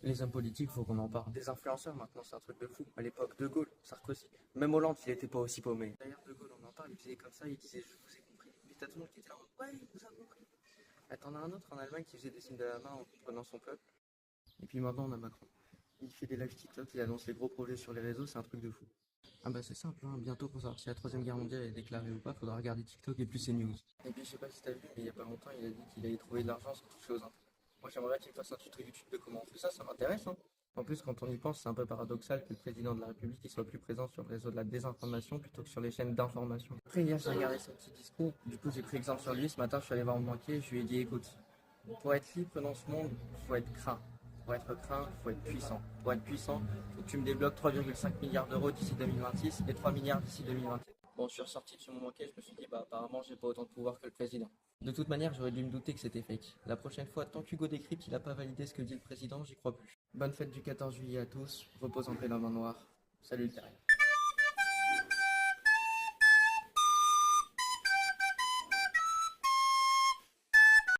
Les hommes politiques, faut qu'on en parle. Des influenceurs, maintenant, c'est un truc de fou. À l'époque, De Gaulle, Sarkozy, même Hollande, il était pas aussi paumé. D'ailleurs, De Gaulle, on en parle, il faisait comme ça, il disait je vous ai compris. Puis t'as tout le monde qui était là, ouais, il vous a compris. Ah, t'en as un autre en Allemagne qui faisait des signes de la main en comprenant son peuple. Et puis maintenant, on a Macron. Il fait des lives TikTok, il annonce les gros projets sur les réseaux, c'est un truc de fou. Ah bah c'est simple, hein. Bientôt pour savoir si la troisième guerre mondiale est déclarée ou pas, faudra regarder TikTok et plus ces news. Et puis je sais pas si t'as vu, mais il y a pas longtemps, il a dit qu'il allait trouver de l'argent sans toucher aux impôts. Moi j'aimerais qu'il me fasse un tuto YouTube de comment on fait ça m'intéresse, hein. En plus, quand on y pense, c'est un peu paradoxal que le président de la République il soit plus présent sur le réseau de la désinformation plutôt que sur les chaînes d'information. Après hier j'ai regardé son petit discours, du coup j'ai pris exemple sur lui, ce matin je suis allé voir mon banquier, je lui ai dit écoute, pour être libre dans ce monde, il faut être craint. Pour être craint, il faut être puissant. Pour être puissant, il faut que tu me débloques 3,5 milliards d'euros d'ici 2026 et 3 milliards d'ici 2028. Bon, je suis ressorti de sur mon banquier, je me suis dit, bah apparemment, j'ai pas autant de pouvoir que le président. De toute manière, j'aurais dû me douter que c'était fake. La prochaine fois, tant qu'Hugo Décrypte, il a pas validé ce que dit le président, j'y crois plus. Bonne fête du 14 juillet à tous, repose en paix la main noire. Salut le terrier.